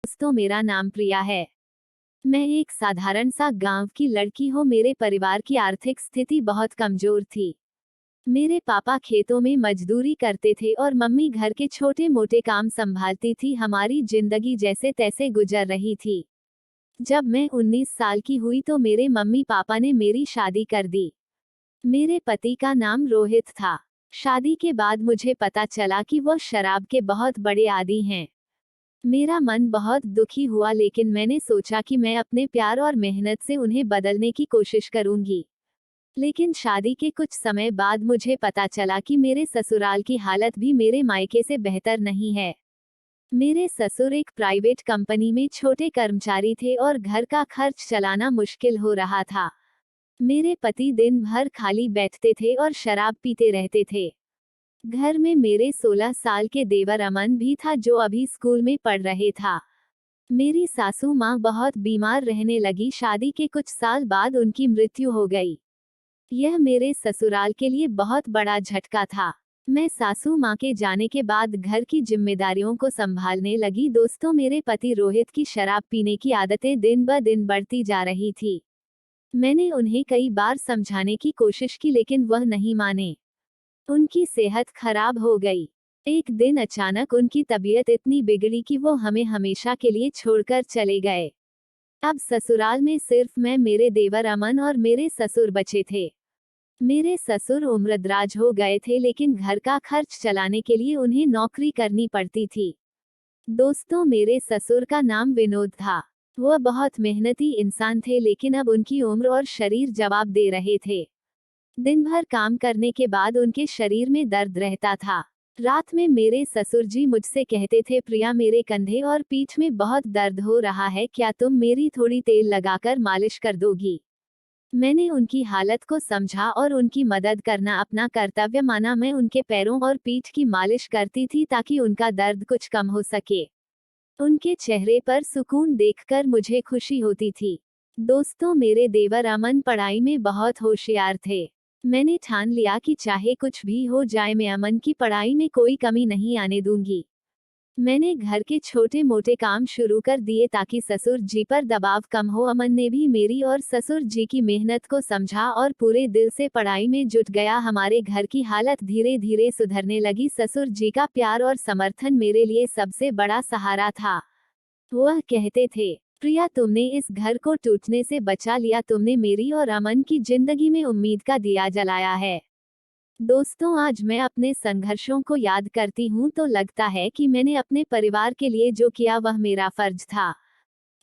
दोस्तों, मेरा नाम प्रिया है। मैं एक साधारण सा गांव की लड़की हूँ। मेरे परिवार की आर्थिक स्थिति बहुत कमजोर थी। मेरे पापा खेतों में मजदूरी करते थे और मम्मी घर के छोटे मोटे काम संभालती थी। हमारी जिंदगी जैसे तैसे गुजर रही थी। जब मैं 19 साल की हुई तो मेरे मम्मी पापा ने मेरी शादी कर दी। मेरे पति का नाम रोहित था। शादी के बाद मुझे पता चला कि वो शराब के बहुत बड़े आदी हैं। मेरा मन बहुत दुखी हुआ, लेकिन मैंने सोचा कि मैं अपने प्यार और मेहनत से उन्हें बदलने की कोशिश करूंगी। लेकिन शादी के कुछ समय बाद मुझे पता चला कि मेरे ससुराल की हालत भी मेरे मायके से बेहतर नहीं है। मेरे ससुर एक प्राइवेट कंपनी में छोटे कर्मचारी थे और घर का खर्च चलाना मुश्किल हो रहा था। मेरे पति दिन भर खाली बैठते थे और शराब पीते रहते थे। घर में मेरे 16 साल के देवर अमन भी था, जो अभी स्कूल में पढ़ रहे था। मेरी सासू माँ बहुत बीमार रहने लगी। शादी के कुछ साल बाद उनकी मृत्यु हो गई। यह मेरे ससुराल के लिए बहुत बड़ा झटका था। मैं सासू माँ के जाने के बाद घर की जिम्मेदारियों को संभालने लगी। दोस्तों, मेरे पति रोहित की शराब पीने की आदतें दिन ब दिन बढ़ती जा रही थी। मैंने उन्हें कई बार समझाने की कोशिश की, लेकिन वह नहीं माने। उनकी सेहत खराब हो गई। एक दिन अचानक उनकी तबीयत इतनी बिगड़ी कि वो हमें हमेशा के लिए छोड़कर चले गए। अब ससुराल में सिर्फ मैं, मेरे देवर अमन और मेरे ससुर बचे थे। मेरे ससुर उम्रदराज हो गए थे, लेकिन घर का खर्च चलाने के लिए उन्हें नौकरी करनी पड़ती थी। दोस्तों, मेरे ससुर का नाम विनोद था। वह बहुत मेहनती इंसान थे, लेकिन अब उनकी उम्र और शरीर जवाब दे रहे थे। दिन भर काम करने के बाद उनके शरीर में दर्द रहता था। रात में मेरे ससुर जी मुझसे कहते थे, प्रिया, मेरे कंधे और पीठ में बहुत दर्द हो रहा है, क्या तुम मेरी थोड़ी तेल लगाकर मालिश कर दोगी? मैंने उनकी हालत को समझा और उनकी मदद करना अपना कर्तव्य माना। मैं उनके पैरों और पीठ की मालिश करती थी ताकि उनका दर्द कुछ कम हो सके। उनके चेहरे पर सुकून देखकर मुझे खुशी होती थी। दोस्तों, मेरे देवर अमन पढ़ाई में बहुत होशियार थे। मैंने ठान लिया कि चाहे कुछ भी हो जाए, मैं अमन की पढ़ाई में कोई कमी नहीं आने दूंगी। मैंने घर के छोटे मोटे काम शुरू कर दिए ताकि ससुर जी पर दबाव कम हो। अमन ने भी मेरी और ससुर जी की मेहनत को समझा और पूरे दिल से पढ़ाई में जुट गया। हमारे घर की हालत धीरे धीरे सुधरने लगी। ससुर जी का प्यार और समर्थन मेरे लिए सबसे बड़ा सहारा था। वह कहते थे, प्रिया, तुमने इस घर को टूटने से बचा लिया। तुमने मेरी और अमन की जिंदगी में उम्मीद का दिया जलाया है। दोस्तों, आज मैं अपने संघर्षों को याद करती हूँ तो लगता है कि मैंने अपने परिवार के लिए जो किया वह मेरा फर्ज था।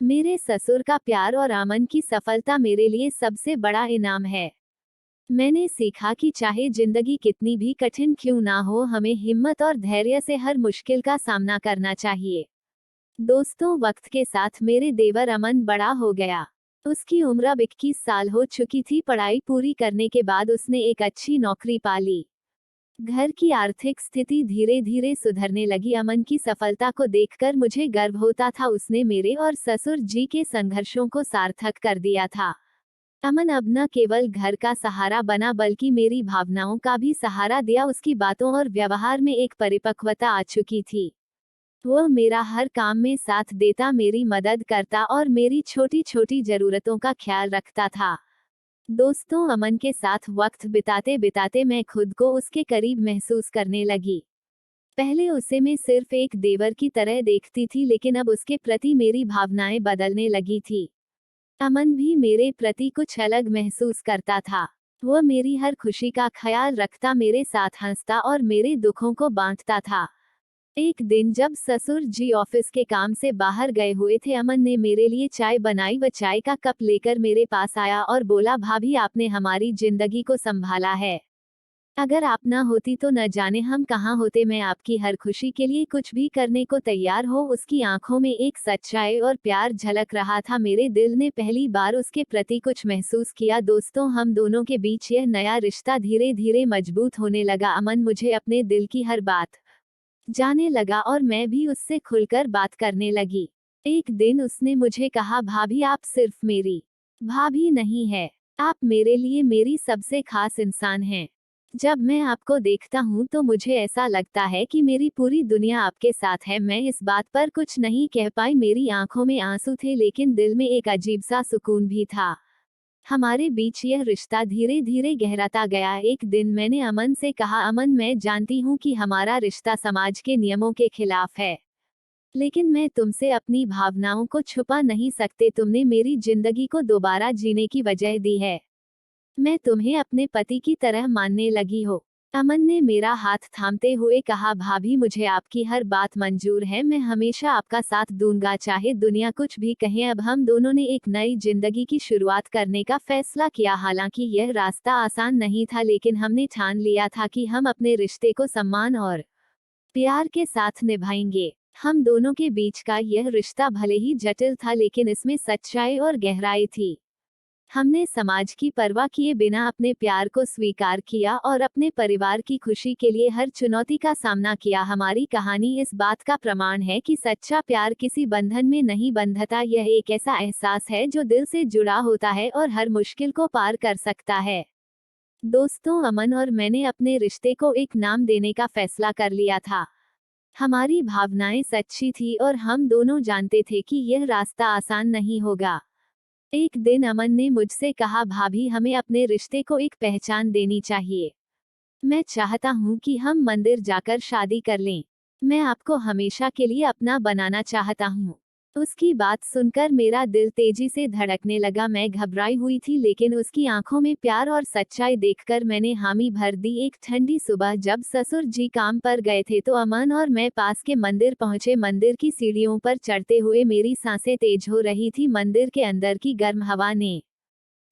मेरे ससुर का प्यार और अमन की सफलता मेरे लिए सबसे बड़ा इनाम है। मैंने सीखा कि चाहे जिंदगी कितनी भी कठिन क्यों ना हो, हमें हिम्मत और धैर्य से हर मुश्किल का सामना करना चाहिए। दोस्तों, वक्त के साथ मेरे देवर अमन बड़ा हो गया। उसकी उम्र अब 21 साल हो चुकी थी। पढ़ाई पूरी करने के बाद उसने एक अच्छी नौकरी पा ली। घर की आर्थिक स्थिति धीरे धीरे सुधरने लगी। अमन की सफलता को देखकर मुझे गर्व होता था। उसने मेरे और ससुर जी के संघर्षों को सार्थक कर दिया था। अमन अब न केवल घर का सहारा बना, बल्कि मेरी भावनाओं का भी सहारा दिया। उसकी बातों और व्यवहार में एक परिपक्वता आ चुकी थी। वह मेरा हर काम में साथ देता, मेरी मदद करता और मेरी छोटी छोटी जरूरतों का ख्याल रखता था। दोस्तों, अमन के साथ वक्त बिताते बिताते मैं खुद को उसके करीब महसूस करने लगी। पहले उसे मैं सिर्फ एक देवर की तरह देखती थी, लेकिन अब उसके प्रति मेरी भावनाएं बदलने लगी थी। अमन भी मेरे प्रति कुछ अलग महसूस करता था। वह मेरी हर खुशी का ख्याल रखता, मेरे साथ हंसता और मेरे दुखों को बांटता था। एक दिन जब ससुर जी ऑफिस के काम से बाहर गए हुए थे, अमन ने मेरे लिए चाय बनाई। वह चाय का कप लेकर मेरे पास आया और बोला, भाभी, आपने हमारी जिंदगी को संभाला है। अगर आप ना होती तो न जाने हम कहाँ होते। मैं आपकी हर खुशी के लिए कुछ भी करने को तैयार हो। उसकी आंखों में एक सच्चाई और प्यार झलक रहा था। मेरे दिल ने पहली बार उसके प्रति कुछ महसूस किया। दोस्तों, हम दोनों के बीच यह नया रिश्ता धीरे धीरे मजबूत होने लगा। अमन मुझे अपने दिल की हर बात जाने लगा और मैं भी उससे खुलकर बात करने लगी। एक दिन उसने मुझे कहा, भाभी, आप सिर्फ मेरी भाभी नहीं है, आप मेरे लिए मेरी सबसे खास इंसान हैं। जब मैं आपको देखता हूँ तो मुझे ऐसा लगता है कि मेरी पूरी दुनिया आपके साथ है। मैं इस बात पर कुछ नहीं कह पाई, मेरी आंखों में आंसू थे लेकिन दिल में एक अजीब सा सुकून भी था। हमारे बीच यह रिश्ता धीरे धीरे गहराता गया। एक दिन मैंने अमन से कहा, अमन, मैं जानती हूँ कि हमारा रिश्ता समाज के नियमों के खिलाफ है, लेकिन मैं तुमसे अपनी भावनाओं को छुपा नहीं सकते। तुमने मेरी जिंदगी को दोबारा जीने की वजह दी है। मैं तुम्हें अपने पति की तरह मानने लगी हो। अमन ने मेरा हाथ थामते हुए कहा, भाभी, मुझे आपकी हर बात मंजूर है। मैं हमेशा आपका साथ दूंगा, चाहे दुनिया कुछ भी कहे। अब हम दोनों ने एक नई जिंदगी की शुरुआत करने का फैसला किया। हालांकि यह रास्ता आसान नहीं था, लेकिन हमने ठान लिया था कि हम अपने रिश्ते को सम्मान और प्यार के साथ निभाएंगे। हम दोनों के बीच का यह रिश्ता भले ही जटिल था, लेकिन इसमें सच्चाई और गहराई थी। हमने समाज की परवाह किए बिना अपने प्यार को स्वीकार किया और अपने परिवार की खुशी के लिए हर चुनौती का सामना किया। हमारी कहानी इस बात का प्रमाण है कि सच्चा प्यार किसी बंधन में नहीं बंधता। यह एक ऐसा एहसास है जो दिल से जुड़ा होता है और हर मुश्किल को पार कर सकता है। दोस्तों, अमन और मैंने अपने रिश्ते को एक नाम देने का फैसला कर लिया था। हमारी भावनाएं सच्ची थी और हम दोनों जानते थे कि यह रास्ता आसान नहीं होगा। एक दिन अमन ने मुझसे कहा, भाभी, हमें अपने रिश्ते को एक पहचान देनी चाहिए। मैं चाहता हूँ कि हम मंदिर जाकर शादी कर लें। मैं आपको हमेशा के लिए अपना बनाना चाहता हूँ। उसकी बात सुनकर मेरा दिल तेजी से धड़कने लगा। मैं घबराई हुई थी, लेकिन उसकी आंखों में प्यार और सच्चाई देखकर मैंने हामी भर दी। एक ठंडी सुबह जब ससुर जी काम पर गए थे तो अमन और मैं पास के मंदिर पहुंचे। मंदिर की सीढ़ियों पर चढ़ते हुए मेरी सांसें तेज हो रही थी। मंदिर के अंदर की गर्म हवा ने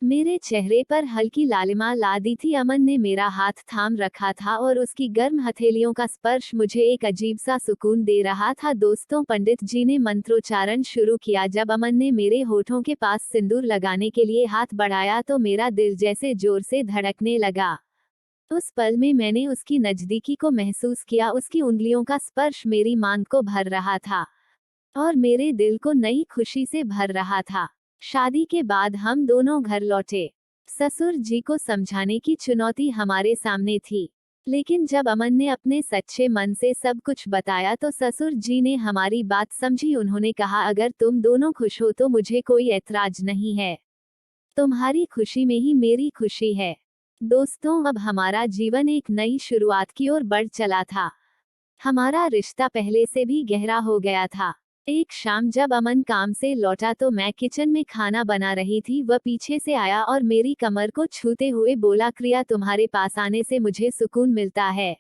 मेरे चेहरे पर हल्की लालिमा ला दी थी। अमन ने मेरा हाथ थाम रखा था और उसकी गर्म हथेलियों का स्पर्श मुझे एक अजीब सा सुकून दे रहा था। दोस्तों, पंडित जी ने मंत्रोच्चारण शुरू किया। जब अमन ने मेरे होठों के पास सिंदूर लगाने के लिए हाथ बढ़ाया तो मेरा दिल जैसे जोर से धड़कने लगा। उस पल में मैंने उसकी नजदीकी को महसूस किया। उसकी उंगलियों का स्पर्श मेरी मांग को भर रहा था और मेरे दिल को नई खुशी से भर रहा था। शादी के बाद हम दोनों घर लौटे। ससुर जी को समझाने की चुनौती हमारे सामने थी, लेकिन जब अमन ने अपने सच्चे मन से सब कुछ बताया तो ससुर जी ने हमारी बात समझी। उन्होंने कहा, अगर तुम दोनों खुश हो तो मुझे कोई ऐतराज नहीं है। तुम्हारी खुशी में ही मेरी खुशी है। दोस्तों, अब हमारा जीवन एक नई शुरुआत की ओर बढ़ चला था। हमारा रिश्ता पहले से भी गहरा हो गया था। एक शाम जब अमन काम से लौटा तो मैं किचन में खाना बना रही थी। वह पीछे से आया और मेरी कमर को छूते हुए बोला, क्रिया, तुम्हारे पास आने से मुझे सुकून मिलता है।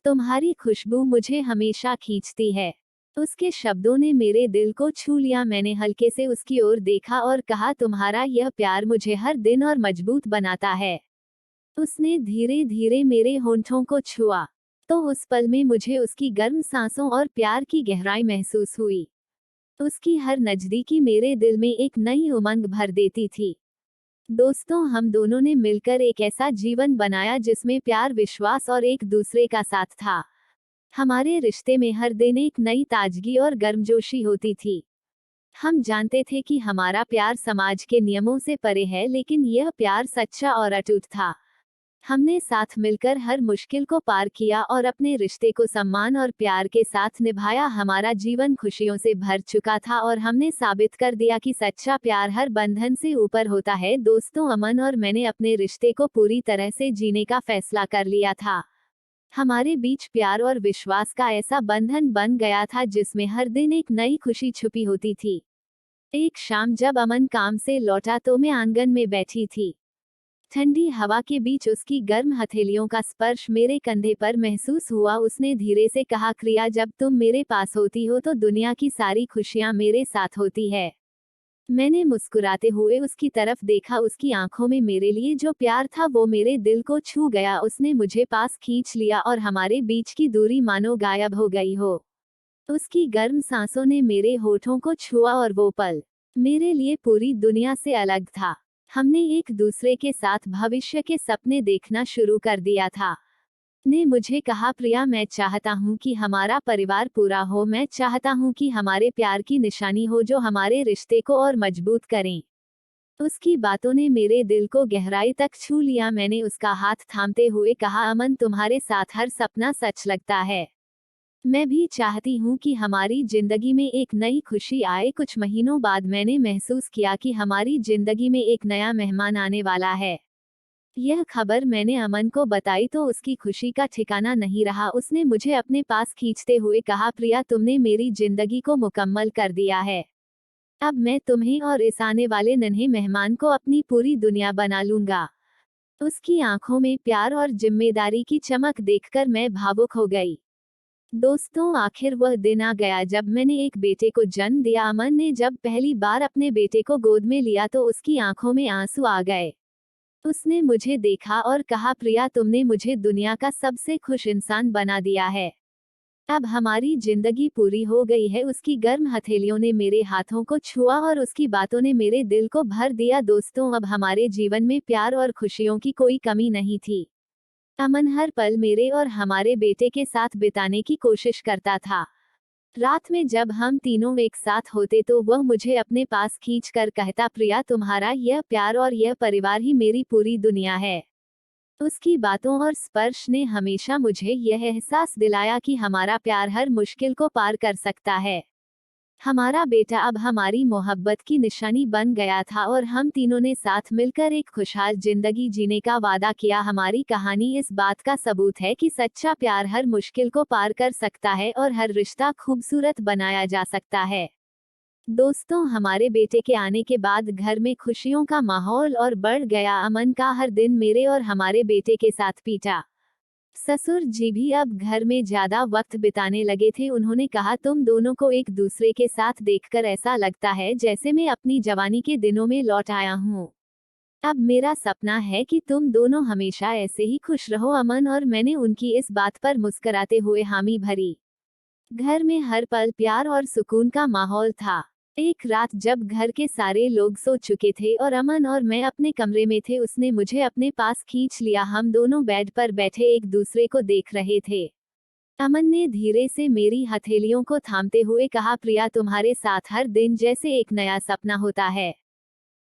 तुम्हारी खुशबू मुझे हमेशा खींचती है। उसके शब्दों ने मेरे दिल को छू लिया। मैंने हल्के से उसकी ओर देखा और कहा, तुम्हारा यह प्यार मुझे हर दिन और मजबूत बनाता है। उसने धीरे धीरे मेरे होंठों को छुआ तो उस पल में मुझे उसकी गर्म सांसों और प्यार की गहराई महसूस हुई। उसकी हर नजदीकी मेरे दिल में एक नई उमंग भर देती थी। दोस्तों, हम दोनों ने मिलकर एक ऐसा जीवन बनाया जिसमें प्यार, विश्वास और एक दूसरे का साथ था। हमारे रिश्ते में हर दिन एक नई ताजगी और गर्मजोशी होती थी। हम जानते थे कि हमारा प्यार समाज के नियमों से परे है, लेकिन यह प्यार सच्चा और अटूट था। हमने साथ मिलकर हर मुश्किल को पार किया और अपने रिश्ते को सम्मान और प्यार के साथ निभाया। हमारा जीवन खुशियों से भर चुका था और हमने साबित कर दिया कि सच्चा प्यार हर बंधन से ऊपर होता है। दोस्तों, अमन और मैंने अपने रिश्ते को पूरी तरह से जीने का फैसला कर लिया था। हमारे बीच प्यार और विश्वास का ऐसा बंधन बन गया था जिसमें हर दिन एक नई खुशी छुपी होती थी। एक शाम जब अमन काम से लौटा तो मैं आंगन में बैठी थी। ठंडी हवा के बीच उसकी गर्म हथेलियों का स्पर्श मेरे कंधे पर महसूस हुआ। उसने धीरे से कहा, क्रिया, जब तुम मेरे पास होती हो तो दुनिया की सारी खुशियां मेरे साथ होती है। मैंने मुस्कुराते हुए उसकी तरफ देखा। उसकी आंखों में मेरे लिए जो प्यार था वो मेरे दिल को छू गया। उसने मुझे पास खींच लिया और हमारे बीच की दूरी मानो गायब हो गई हो। उसकी गर्म सांसों ने मेरे होठों को छुआ और वो पल मेरे लिए पूरी दुनिया से अलग था। हमने एक दूसरे के साथ भविष्य के सपने देखना शुरू कर दिया था। ने मुझे कहा, प्रिया, मैं चाहता हूँ कि हमारा परिवार पूरा हो। मैं चाहता हूँ कि हमारे प्यार की निशानी हो जो हमारे रिश्ते को और मजबूत करें। उसकी बातों ने मेरे दिल को गहराई तक छू लिया। मैंने उसका हाथ थामते हुए कहा, अमन, तुम्हारे साथ हर सपना सच लगता है। मैं भी चाहती हूँ कि हमारी जिंदगी में एक नई खुशी आए। कुछ महीनों बाद मैंने महसूस किया कि हमारी जिंदगी में एक नया मेहमान आने वाला है। यह खबर मैंने अमन को बताई तो उसकी खुशी का ठिकाना नहीं रहा। उसने मुझे अपने पास खींचते हुए कहा, प्रिया, तुमने मेरी जिंदगी को मुकम्मल कर दिया है। अब मैं तुम्हें और इस आने वाले नन्हे मेहमान को अपनी पूरी दुनिया बना लूंगा। उसकी आंखों में प्यार और जिम्मेदारी की चमक देखकर मैं भावुक हो गई। दोस्तों, आखिर वह दिन आ गया जब मैंने एक बेटे को जन्म दिया। अमन ने जब पहली बार अपने बेटे को गोद में लिया तो उसकी आंखों में आंसू आ गए। उसने मुझे देखा और कहा, प्रिया, तुमने मुझे दुनिया का सबसे खुश इंसान बना दिया है। अब हमारी जिंदगी पूरी हो गई है। उसकी गर्म हथेलियों ने मेरे हाथों को छुआ और उसकी बातों ने मेरे दिल को भर दिया। दोस्तों, अब हमारे जीवन में प्यार और खुशियों की कोई कमी नहीं थी। अमन हर पल मेरे और हमारे बेटे के साथ बिताने की कोशिश करता था। रात में जब हम तीनों एक साथ होते तो वह मुझे अपने पास खींचकर कहता, प्रिया, तुम्हारा यह प्यार और यह परिवार ही मेरी पूरी दुनिया है। उसकी बातों और स्पर्श ने हमेशा मुझे यह एहसास दिलाया कि हमारा प्यार हर मुश्किल को पार कर सकता है। हमारा बेटा अब हमारी मोहब्बत की निशानी बन गया था और हम तीनों ने साथ मिलकर एक खुशहाल जिंदगी जीने का वादा किया। हमारी कहानी इस बात का सबूत है कि सच्चा प्यार हर मुश्किल को पार कर सकता है और हर रिश्ता खूबसूरत बनाया जा सकता है। दोस्तों, हमारे बेटे के आने के बाद घर में खुशियों का माहौल और बढ़ गया। अमन का हर दिन मेरे और हमारे बेटे के साथ बीता। ससुर जी भी अब घर में ज्यादा वक्त बिताने लगे थे। उन्होंने कहा, तुम दोनों को एक दूसरे के साथ देखकर ऐसा लगता है जैसे मैं अपनी जवानी के दिनों में लौट आया हूँ। अब मेरा सपना है कि तुम दोनों हमेशा ऐसे ही खुश रहो। अमन और मैंने उनकी इस बात पर मुस्कुराते हुए हामी भरी। घर में हर पल प्यार और सुकून का माहौल था। एक रात जब घर के सारे लोग सो चुके थे और अमन और मैं अपने कमरे में थे, उसने मुझे अपने पास खींच लिया। हम दोनों बेड पर बैठे एक दूसरे को देख रहे थे। अमन ने धीरे से मेरी हथेलियों को थामते हुए कहा, प्रिया, तुम्हारे साथ हर दिन जैसे एक नया सपना होता है।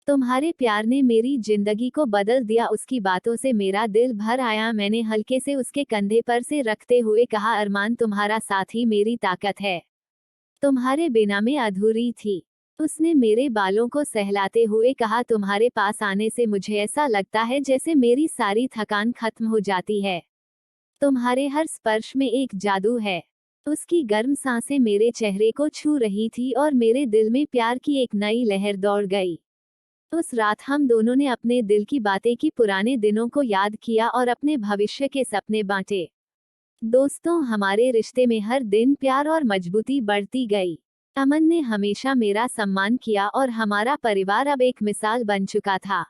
तुम्हारे प्यार ने मेरी जिंदगी को बदल दिया। उसकी बातों से मेरा दिल भर आया। मैंने हल्के से उसके कंधे पर से रखते हुए कहा, अरमान, तुम्हारा साथ ही मेरी ताकत है। तुम्हारे बिना मैं अधूरी थी। उसने मेरे बालों को सहलाते हुए कहा, तुम्हारे पास आने से मुझे ऐसा लगता है जैसे मेरी सारी थकान खत्म हो जाती है। तुम्हारे हर स्पर्श में एक जादू है। उसकी गर्म सांसें मेरे चेहरे को छू रही थी और मेरे दिल में प्यार की एक नई लहर दौड़ गई। उस रात हम दोनों ने अपने दिल की बातें की, पुराने दिनों को याद किया और अपने भविष्य के सपने बांटे। दोस्तों, हमारे रिश्ते में हर दिन प्यार और मजबूती बढ़ती गई। अमन ने हमेशा मेरा सम्मान किया और हमारा परिवार अब एक मिसाल बन चुका था।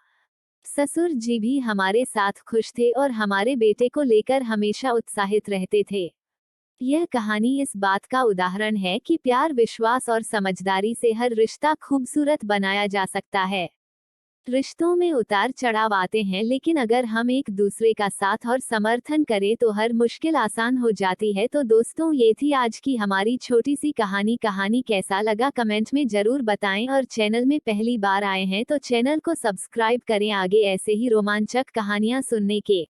ससुर जी भी हमारे साथ खुश थे और हमारे बेटे को लेकर हमेशा उत्साहित रहते थे। यह कहानी इस बात का उदाहरण है कि प्यार, विश्वास और समझदारी से हर रिश्ता खूबसूरत बनाया जा सकता है। रिश्तों में उतार चढ़ाव आते हैं, लेकिन अगर हम एक दूसरे का साथ और समर्थन करें तो हर मुश्किल आसान हो जाती है। तो दोस्तों, ये थी आज की हमारी छोटी सी कहानी कैसा लगा कमेंट में जरूर बताएं और चैनल में पहली बार आए हैं तो चैनल को सब्सक्राइब करें आगे ऐसे ही रोमांचक कहानियां सुनने के।